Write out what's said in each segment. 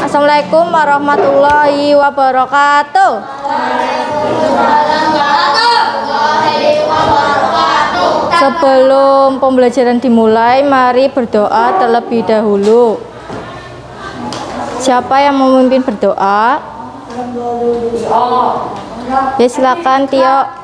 Assalamualaikum warahmatullahi wabarakatuh. Sebelum pembelajaran dimulai, mari berdoa terlebih dahulu. Siapa yang memimpin berdoa? Ya, silakan Tio.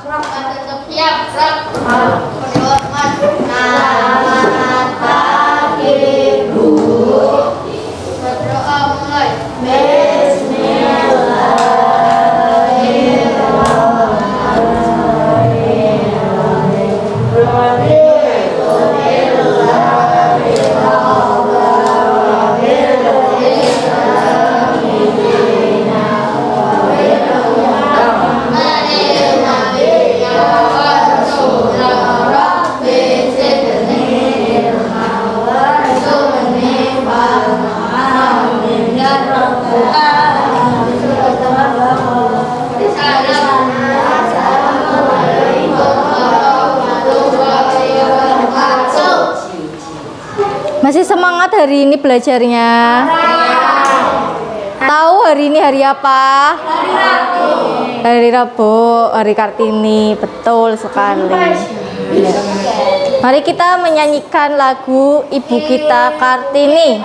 Masih semangat hari ini belajarnya? Tahu hari ini hari apa? Hari Rabu. Hari Rabu, hari Kartini, betul sekali. Mari kita menyanyikan lagu Ibu Kita Kartini.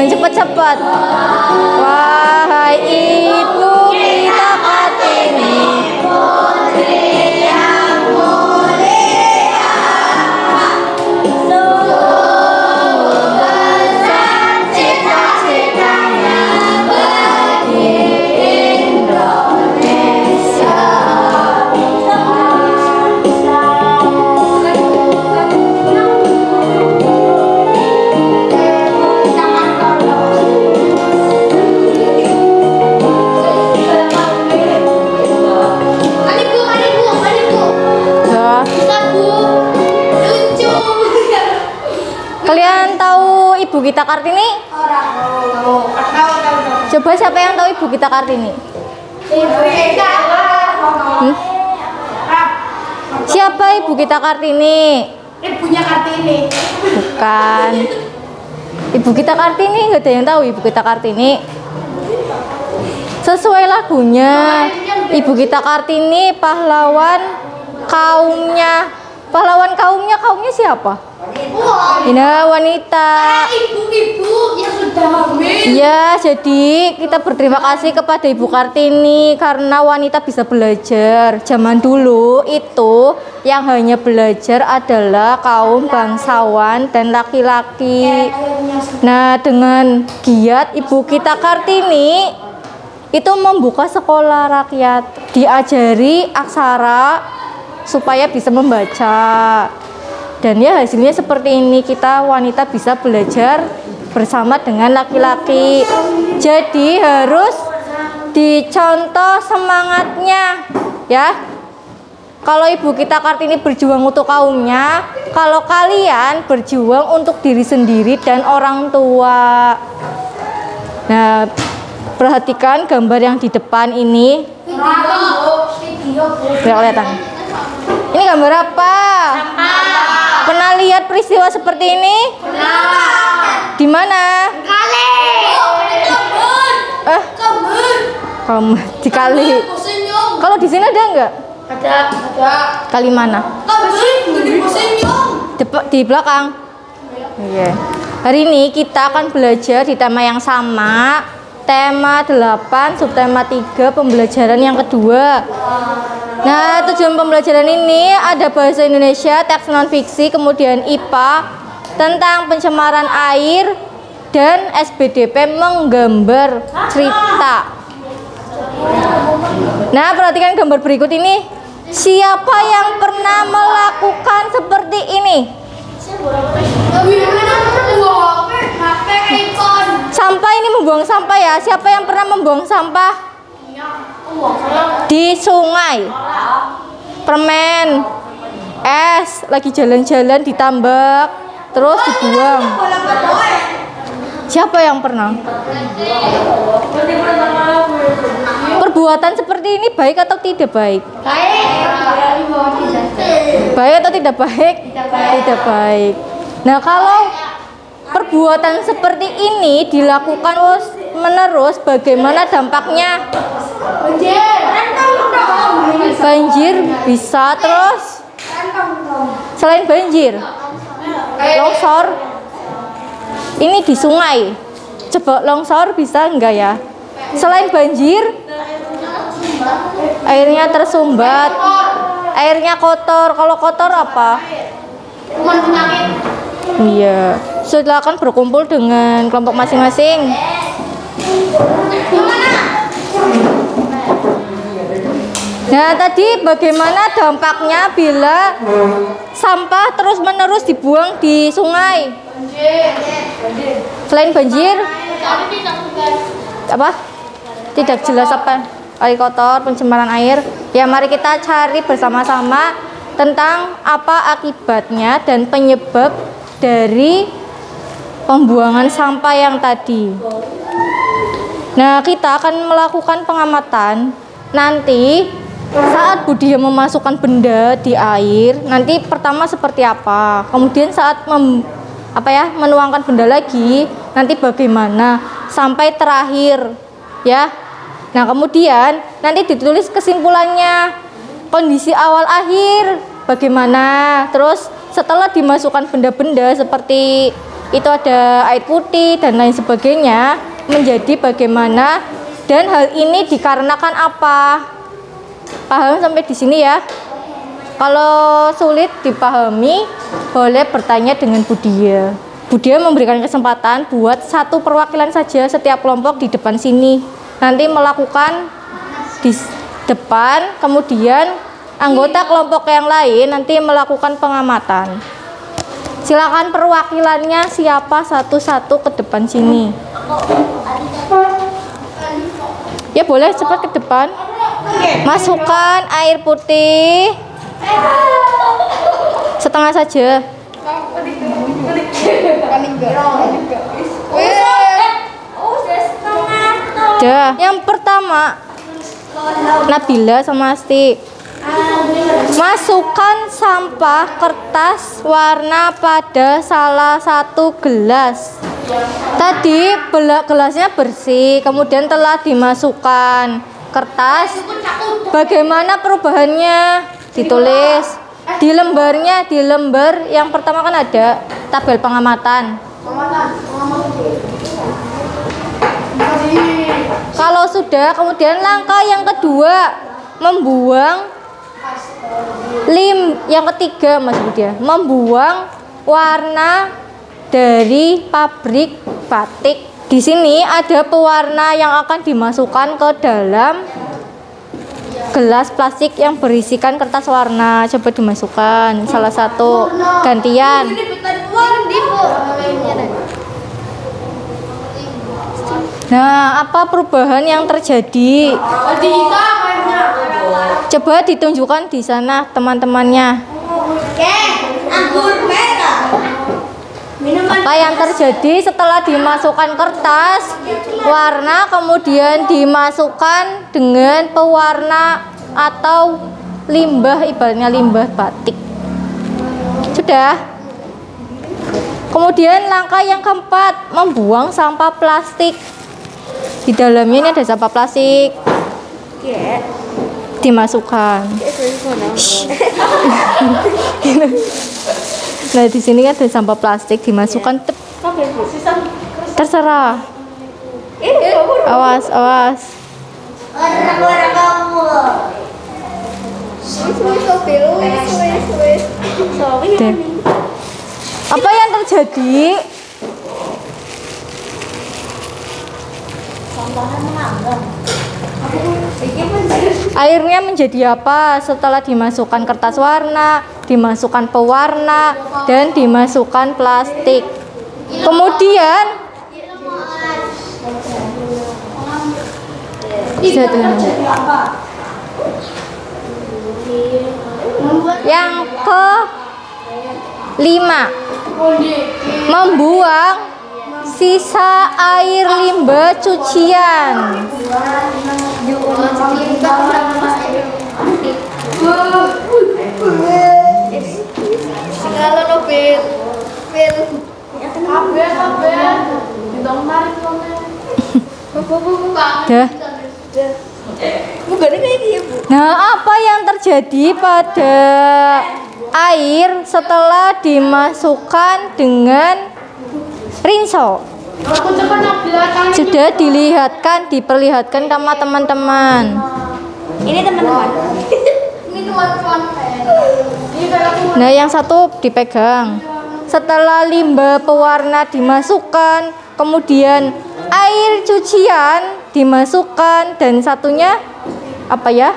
Cepat-cepat. Wahai Ibu Kita Kartini, putri yang mulia, sungguh besar cita-citanya bagi Indonesia. Kalian tahu Ibu Kita Kartini? Coba siapa yang tahu Ibu Kita Kartini? Siapa Ibu Kita Kartini? Ibunya Kartini. Bukan. Ibu Kita Kartini, nggak ada yang tahu Ibu Kita Kartini. Sesuai lagunya, Ibu Kita Kartini pahlawan kaumnya. Pahlawan kaumnya siapa? Ini wanita. Ibu-ibu yang sudah hamil. Ya, jadi kita berterima kasih kepada Ibu Kartini karena wanita bisa belajar. Zaman dulu itu yang hanya belajar adalah kaum bangsawan dan laki-laki. Nah, dengan giat Ibu kita Kartini itu membuka sekolah rakyat, diajari aksara supaya bisa membaca. Dan ya hasilnya seperti ini, kita wanita bisa belajar bersama dengan laki-laki. Jadi harus dicontoh semangatnya ya. Kalau Ibu kita Kartini berjuang untuk kaumnya, kalau kalian berjuang untuk diri sendiri dan orang tua. Nah, perhatikan gambar yang di depan ini. Kelihatan. Ini gambar apa? Pernah lihat peristiwa seperti ini? Di mana? Kamu di kali. Kalau di sini ada enggak? Ada. Kali mana? Di belakang. Iya. Hari ini kita akan belajar di tema yang sama. Tema 8, subtema 3, pembelajaran yang kedua. Nah, tujuan pembelajaran ini ada bahasa Indonesia, teks non fiksi, kemudian IPA tentang pencemaran air, dan SBDP menggambar cerita. Nah, perhatikan gambar berikut ini. Siapa yang pernah melakukan seperti ini? Sampah ini membuang sampah ya. Siapa yang pernah membuang sampah? Di sungai. Permen, es, lagi jalan-jalan ditambak, terus dibuang. Siapa yang pernah? Perbuatan seperti ini baik atau tidak baik? Baik atau tidak baik? Tidak baik. Nah, kalau perbuatan seperti ini dilakukan terus menerus, bagaimana dampaknya? Banjir bisa, terus selain banjir, longsor. Ini di sungai, coba longsor bisa enggak ya? Selain banjir, airnya tersumbat, airnya kotor. Kalau kotor apa? Iya, silakan berkumpul dengan kelompok masing-masing. Nah, tadi bagaimana dampaknya bila sampah terus-menerus dibuang di sungai? Selain banjir, apa? Tidak jelas apa? Air kotor, pencemaran air. Ya, mari kita cari bersama-sama tentang apa akibatnya dan penyebab dari pembuangan sampah yang tadi. Nah, kita akan melakukan pengamatan. Nanti saat Budia memasukkan benda di air, nanti pertama seperti apa, kemudian saat menuangkan benda lagi, nanti bagaimana, sampai terakhir ya. Nah, kemudian nanti ditulis kesimpulannya, kondisi awal akhir bagaimana, terus setelah dimasukkan benda-benda seperti itu ada air putih dan lain sebagainya, menjadi bagaimana, dan hal ini dikarenakan apa. Paham sampai di sini ya? Kalau sulit dipahami, boleh bertanya dengan Budia. Budia memberikan kesempatan buat satu perwakilan saja setiap kelompok di depan sini. Nanti melakukan di depan, kemudian anggota kelompok yang lain nanti melakukan pengamatan. Silakan perwakilannya siapa satu-satu ke depan sini. Ya boleh cepat ke depan. Masukkan air putih setengah saja. Yang pertama Nabila sama Asti, masukkan sampah kertas warna pada salah satu gelas. Tadi gelasnya bersih, kemudian telah dimasukkan kertas. Bagaimana perubahannya? Ditulis di lembarnya, di lembar yang pertama kan ada tabel pengamatan. Kalau sudah, kemudian langkah yang kedua membuang yang ketiga Mas Budia, membuang warna dari pabrik batik. Di sini ada pewarna yang akan dimasukkan ke dalam gelas plastik yang berisikan kertas warna. Coba dimasukkan salah satu gantian. Nah, apa perubahan yang terjadi? Coba ditunjukkan di sana teman-temannya. Apa yang terjadi setelah dimasukkan kertas warna kemudian dimasukkan dengan pewarna atau limbah, ibaratnya limbah batik. Sudah. Kemudian langkah yang keempat, membuang sampah plastik. Di dalamnya ini ada sampah plastik. Dimasukkan. Nah, di sini ada sampah plastik dimasukkan. Terserah. Awas, awas. Deh. Apa yang terjadi? Airnya menjadi apa setelah dimasukkan kertas warna, dimasukkan pewarna, dan dimasukkan plastik. Kemudian yang ke-5, membuang sisa air limbah cucian. Nah, apa yang terjadi pada air setelah dimasukkan dengan rinso? Sudah diperlihatkan sama teman-teman. Ini teman-teman. Nah, yang satu dipegang. Setelah limbah pewarna dimasukkan, kemudian air cucian dimasukkan, dan satunya apa ya?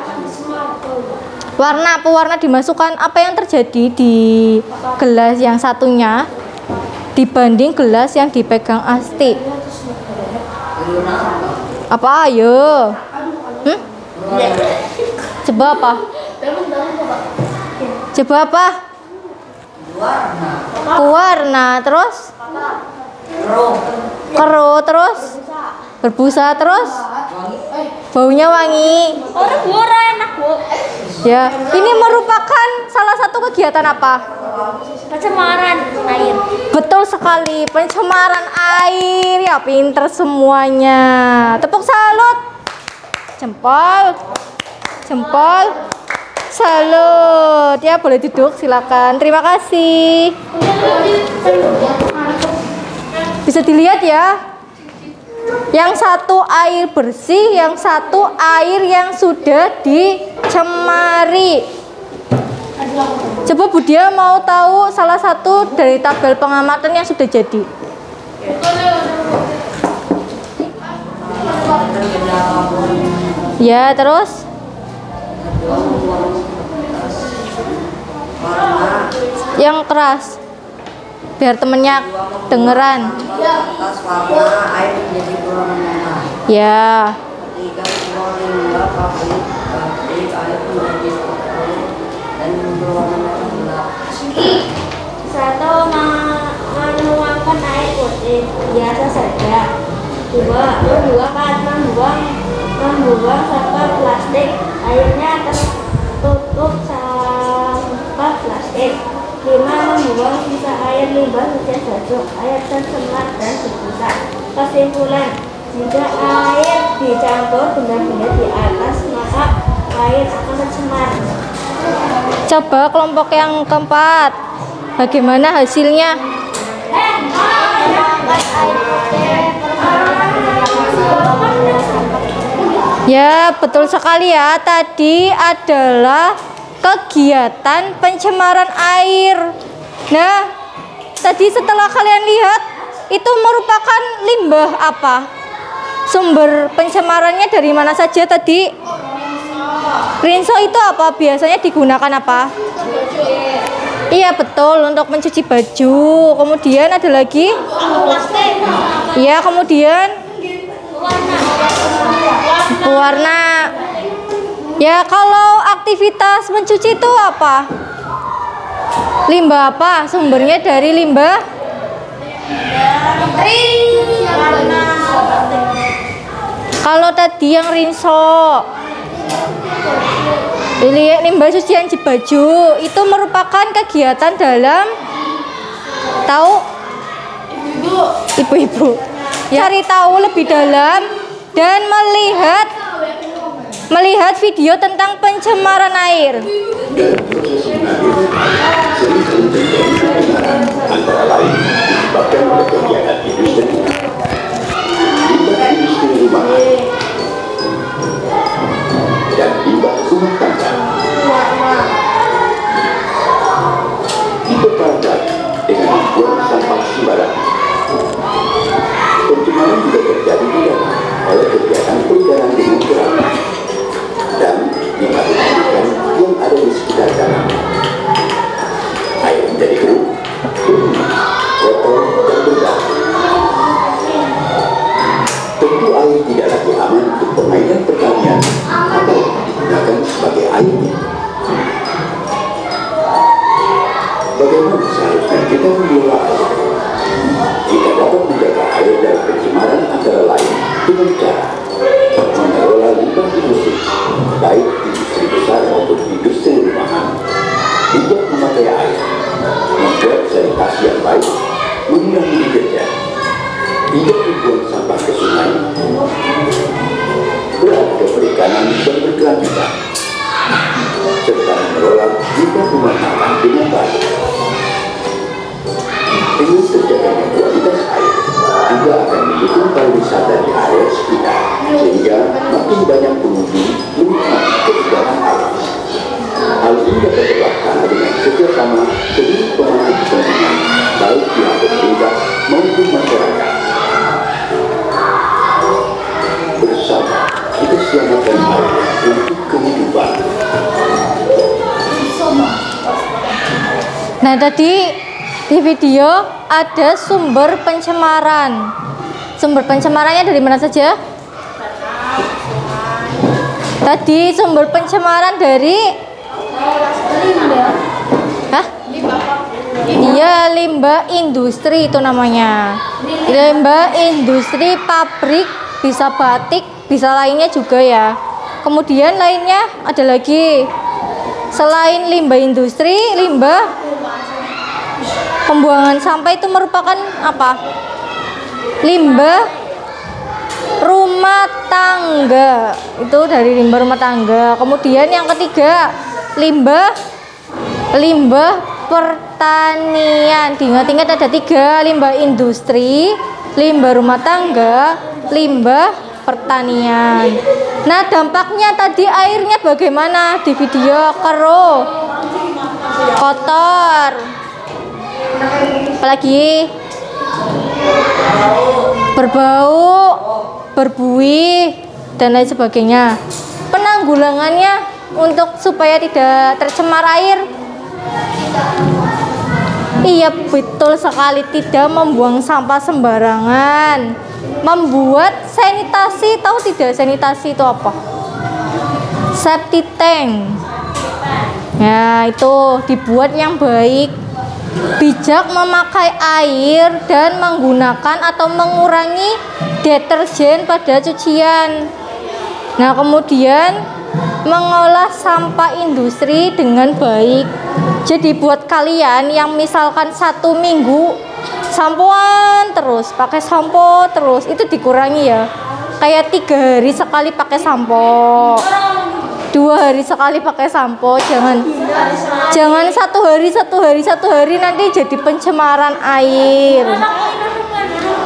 Pewarna dimasukkan. Apa yang terjadi di gelas yang satunya dibanding gelas yang dipegang Asti? Apa ayo? Coba apa? Coba apa? Pewarna, terus kero, terus berbusa, terus baunya wangi. Enak, Bu. Ya, ini merupakan salah satu kegiatan apa? Pencemaran air. Betul sekali, pencemaran air. Ya, pinter semuanya. Tepuk salut. Jempol. Jempol. Salut. Ya, boleh duduk, silakan. Terima kasih. Bisa dilihat ya. Yang satu air bersih, yang satu air yang sudah dicemari. Coba Budia mau tahu salah satu dari tabel pengamatan yang sudah jadi. Ya, terus yang keras biar temennya dengeran. Ya. Satu, menuangkan air putih biasa saja. Dua kan membuang sampah plastik, airnya tertutup sampah plastik. 5. Membuang sisa air limbah hujan baju, air tercemar dan berbusa. Kesimpulan, jika air dicampur benar-benar di atas, maka air akan tercemar. Coba kelompok yang keempat, bagaimana hasilnya? Ya, betul sekali ya. Tadi adalah kegiatan pencemaran air. Nah, tadi setelah kalian lihat, itu merupakan limbah apa? Sumber pencemarannya dari mana saja tadi? Rinso itu apa? Biasanya digunakan apa? Iya, betul, untuk mencuci baju. Kemudian ada lagi? Iya, kemudian pewarna. Ya, kalau aktivitas mencuci itu apa? Limbah apa? Sumbernya dari limbah? Kalau tadi yang rinso, limbah cucian baju itu merupakan kegiatan dalam ibu-ibu. Cari tahu lebih dalam dan melihat video tentang pencemaran air. Antara lain disebabkan oleh kegiatan industri, limbah industri rumahan, dan limbah rumah tangga. Diperkarakan dengan membuang sampah sembarangan. Pencemaran juga terjadi pidana oleh kegiatan peredaran dengan keras dan mematikan yang ada di sekitar danau. Air menjadi keruh, kotor, dan berdarah. Tentu air tidak lagi aman untuk permainan pertanian atau digunakan sebagai air minum. Bagaimana seharusnya kita mengelola air? Kita dapat menjaga air dari pencemaran antara lain dengan cara mengelola limbah industri, baik industri besar maupun industri rumahan, bijak memakai air, membuat sanitasi yang baik, mengurangi deterjen, tidak membuang sampah ke sungai, beralih ke perikanan dan berkelanjutan, serta mengelola limbah rumah tangga dengan baik. Dengan terjaganya kualitas air juga akan mendukung pariwisata di area sekitar, sehingga makin banyak pengunjung menikmati keindahan air. Hal ini dapat terlaksana dengan kerjasama seluruh pemangku kepentingan, baik pihak pemerintah maupun masyarakat. Bersama kita selamatkan air untuk kehidupan. Nah, tadi di video ada sumber pencemaran. Sumber pencemarannya dari mana saja? Tadi sumber pencemaran dari iya, limbah industri itu namanya. Limbah industri, pabrik, bisa batik, bisa lainnya juga ya. Kemudian lainnya ada lagi. Selain limbah industri, limbah pembuangan sampah itu merupakan apa? Limbah rumah tangga. Itu dari limbah rumah tangga. Kemudian yang ketiga, limbah pertanian. Diingat-ingat ada 3, limbah industri, limbah rumah tangga, limbah pertanian. Nah, dampaknya tadi airnya bagaimana di video? Keruh, kotor, apalagi berbau, berbuih, dan lain sebagainya. Penanggulangannya untuk supaya tidak tercemar air, iya betul sekali, tidak membuang sampah sembarangan, membuat sanitasi. Tahu tidak sanitasi itu apa? Septic tank. Ya, itu dibuat yang baik, bijak memakai air dan menggunakan atau mengurangi deterjen pada cucian. Nah, kemudian mengolah sampah industri dengan baik. Jadi buat kalian yang misalkan 1 minggu sampoan terus, pakai sampo terus, itu dikurangi ya. Kayak 3 hari sekali pakai sampo. 2 hari sekali pakai sampo, jangan 1 hari nanti jadi pencemaran air.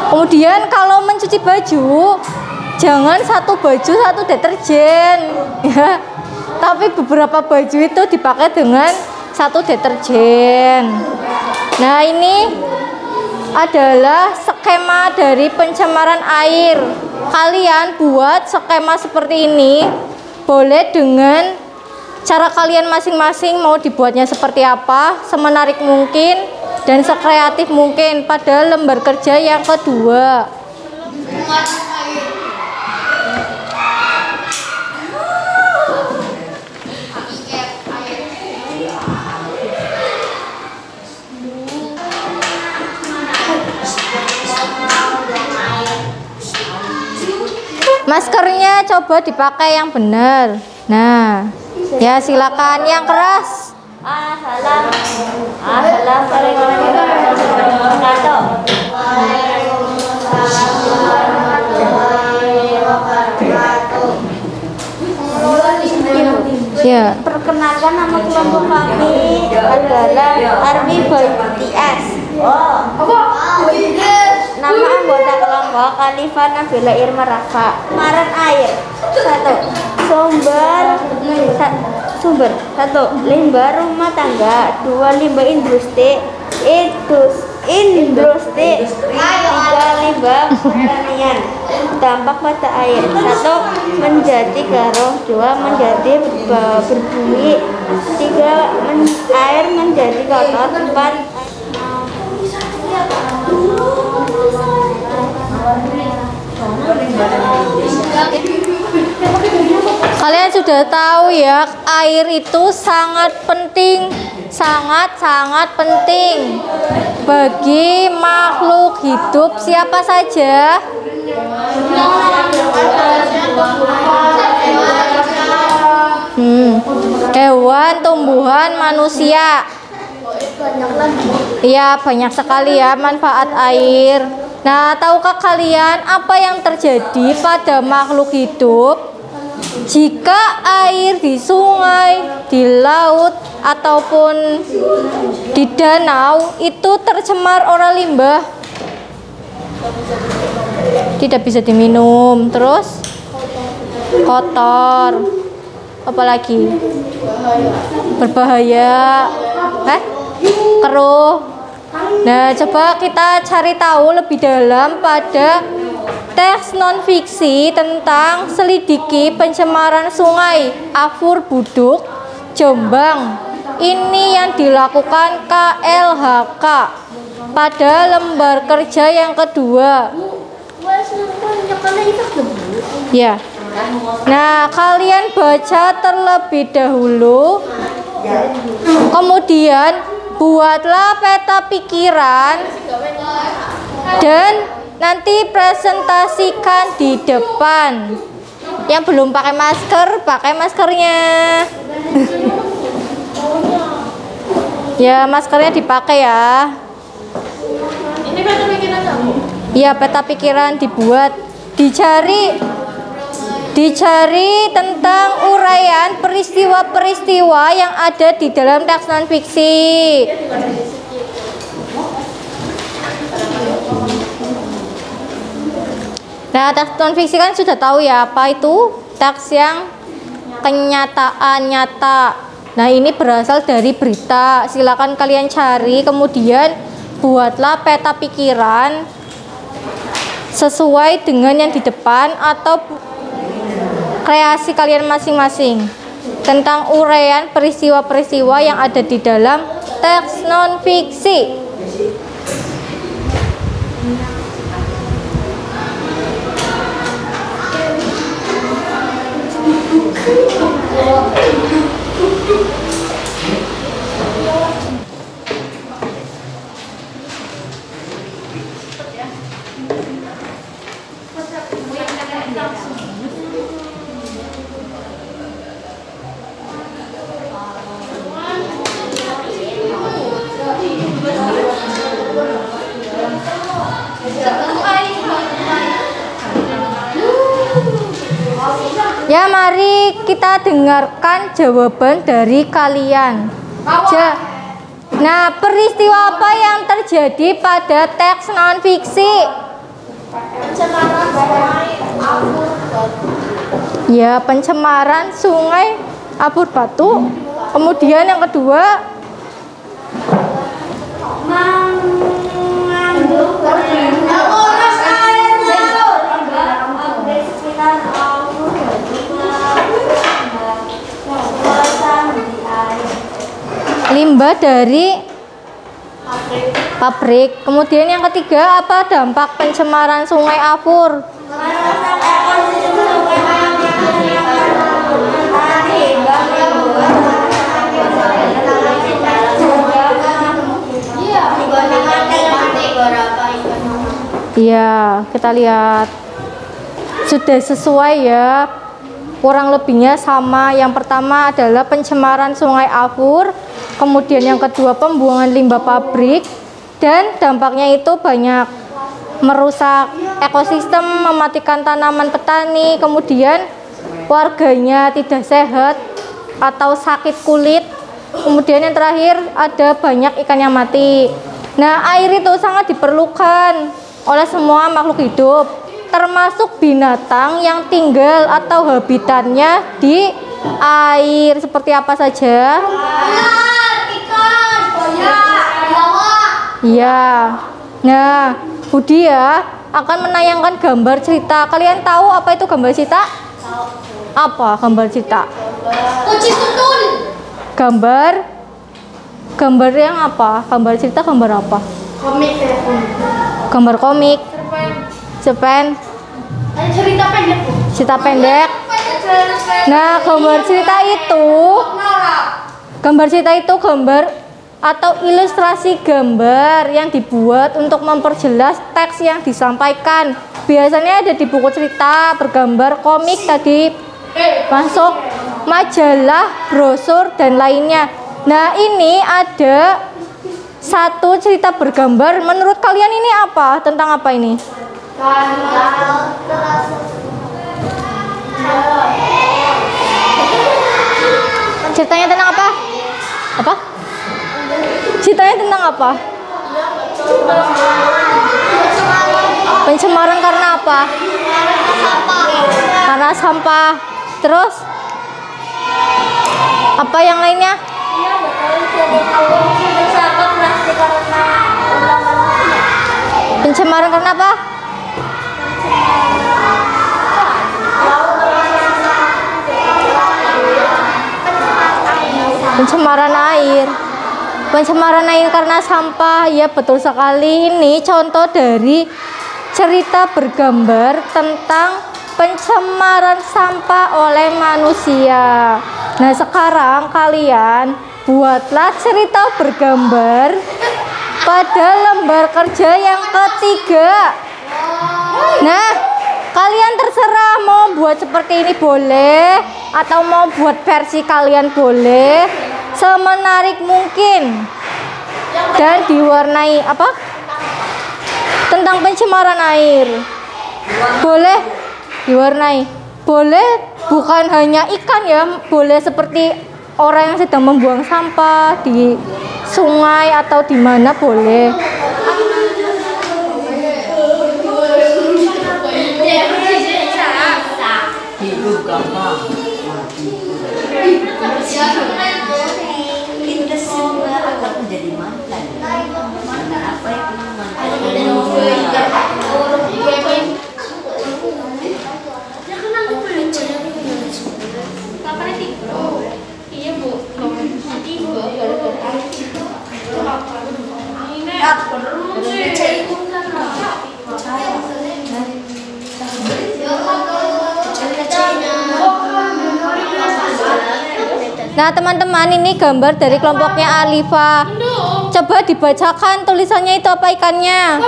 Kemudian kalau mencuci baju, jangan 1 baju 1 deterjen ya, tapi beberapa baju itu dipakai dengan 1 deterjen. Nah, ini adalah skema dari pencemaran air. Kalian buat skema seperti ini, boleh dengan cara kalian masing-masing mau dibuatnya seperti apa, semenarik mungkin dan sekreatif mungkin pada lembar kerja yang kedua. Maskernya coba dipakai yang benar. Nah, ya silakan yang keras. Ya. Perkenalkan, nama kelompok kami adalah Army by BTS. Nama anggota kelompok Khalifah Nabila Irma Rafa. Pencemaran air. 1. Sumber 1. Limbah rumah tangga. 2. Limbah industri. 3. Limbah pertanian. Dampak pada air. 1. Menjadi garam. 2. Menjadi berbunyi. 3. Air menjadi kotor. 4. Kalian sudah tahu ya, air itu sangat penting, sangat penting bagi makhluk hidup siapa saja. Hewan, tumbuhan, manusia. Ya, banyak sekali ya manfaat air. Nah, tahukah kalian apa yang terjadi pada makhluk hidup jika air di sungai, di laut, ataupun di danau itu tercemar oleh limbah? Tidak bisa diminum, terus kotor, apalagi berbahaya, keruh. Nah, coba kita cari tahu lebih dalam pada teks non-fiksi tentang selidiki pencemaran sungai Afur Buduk, Jombang. Ini yang dilakukan KLHK pada lembar kerja yang kedua. Ya. Nah, kalian baca terlebih dahulu. Kemudian buatlah peta pikiran dan nanti presentasikan di depan. Yang belum pakai masker, pakai maskernya. Ya, maskernya dipakai ya. Ini peta pikiran kamu? Ya, peta pikiran dibuat, dicari tentang uraian peristiwa-peristiwa yang ada di dalam teks non-fiksi. Nah, teks non-fiksi kan sudah tahu ya apa itu teks yang kenyataan nyata. Nah, ini berasal dari berita. Silakan kalian cari, kemudian buatlah peta pikiran sesuai dengan yang di depan atau kreasi kalian masing-masing tentang uraian peristiwa-peristiwa yang ada di dalam teks non-fiksi. Ay, Ya, mari kita dengarkan jawaban dari kalian. Nah, peristiwa apa yang terjadi pada teks non-fiksi? Pencemaran sungai Afur Batu. Ya, pencemaran sungai Afur Batu. Kemudian yang kedua, mengandung menguras air laut. Pabrik sekitar Afur Batu di air. limbah dari Pabrik. pabrik. Kemudian yang ketiga, apa dampak pencemaran sungai Afur? Merusak ekosistem sungai Iya, kita lihat sudah sesuai ya, kurang lebihnya sama. Yang pertama adalah pencemaran sungai Afur, kemudian yang kedua pembuangan limbah pabrik, dan dampaknya itu banyak, merusak ekosistem, mematikan tanaman petani, kemudian warganya tidak sehat atau sakit kulit, kemudian yang terakhir ada banyak ikan yang mati. Nah, air itu sangat diperlukan oleh semua makhluk hidup, termasuk binatang yang tinggal atau habitatnya di air. Seperti apa saja? Iya. Nah, Budi ya akan menayangkan gambar cerita. Kalian tahu apa itu gambar cerita? Apa gambar cerita? Kucing tutul. Gambar yang apa? Gambar cerita gambar apa? Komik telepon. Gambar komik, cerpen, Cerita pendek. cerita pendek. Nah, gambar cerita itu gambar atau ilustrasi gambar yang dibuat untuk memperjelas teks yang disampaikan. Biasanya ada di buku cerita, bergambar, komik tadi, masuk majalah, brosur, dan lainnya. Nah, ini ada satu cerita bergambar. Menurut kalian ini apa? Tentang apa ini? Ceritanya tentang apa? Apa? Ceritanya tentang apa? Pencemaran karena apa? Karena sampah. Terus apa yang lainnya? Pencemaran karena apa? Pencemaran air. Pencemaran air karena sampah. Ya, betul sekali. Ini contoh dari cerita bergambar tentang pencemaran sampah oleh manusia. Nah, sekarang kalian buatlah cerita bergambar pada lembar kerja yang ketiga. Nah, kalian terserah mau buat seperti ini boleh, atau mau buat versi kalian boleh, semenarik mungkin, dan diwarnai apa? Tentang pencemaran air. Boleh diwarnai. Boleh bukan hanya ikan ya, boleh seperti orang yang sedang membuang sampah di sungai atau di mana boleh. Kita semua akan menjadi mantan. Mantan apa itu? Nah, teman-teman, ini gambar dari kelompoknya Alifa. Coba dibacakan tulisannya itu apa ikannya?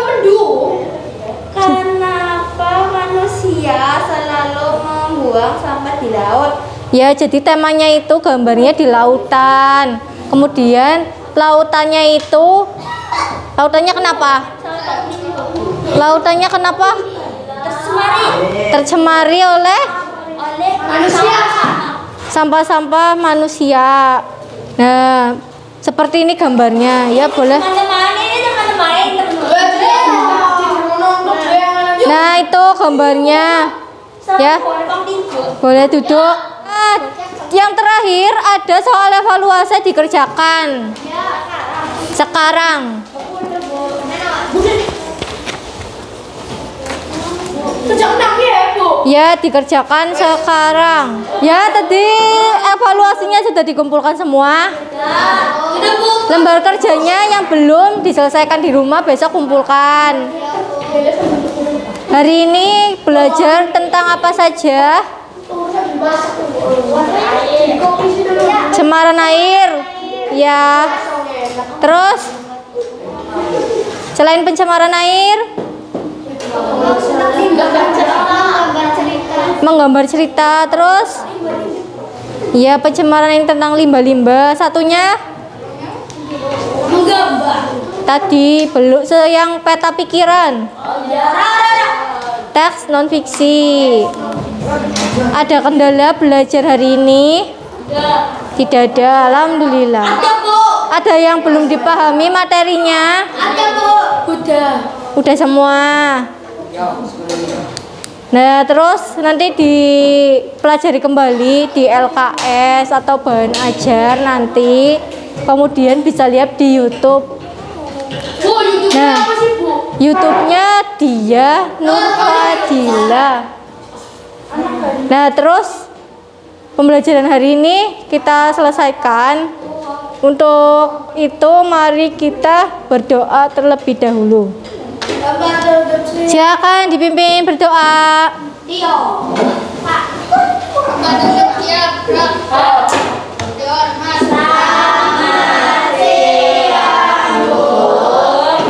Kenapa manusia selalu membuang sampah di laut? Ya, jadi temanya itu gambarnya di lautan. Kemudian lautannya kenapa? Lautannya kenapa? Tercemari Tercemari oleh Sampah-sampah manusia. Nah, seperti ini gambarnya. Ya, boleh. Teman-teman ini teman-teman. Nah, itu gambarnya. Ya. Boleh duduk. Nah, yang terakhir ada soal evaluasi dikerjakan. Sekarang. Ya, dikerjakan sekarang. Ya, tadi evaluasinya sudah dikumpulkan semua. Lembar kerjanya yang belum diselesaikan di rumah besok kumpulkan. Hari ini belajar tentang apa saja? Cemaran air. Ya. Terus selain pencemaran air, menggambar cerita. Terus ya, pencemaran yang tentang limbah-limbah. Satunya Menggambar. tadi belum yang peta pikiran. Teks non fiksi. Ada kendala belajar hari ini? Tidak ada, alhamdulillah. Ada, Bu. Ada yang belum dipahami materinya? Ada, Bu. Udah semua. Nah, terus nanti dipelajari kembali di LKS atau bahan ajar nanti. Kemudian bisa lihat di YouTube. Bu, YouTube-nya Nah, apa sih, Bu? YouTube-nya Dia Nur Fadila. Nah, terus pembelajaran hari ini kita selesaikan. Untuk itu mari kita berdoa terlebih dahulu. Silakan dipimpin berdoa. Tio. Pak.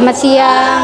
Selamat siang.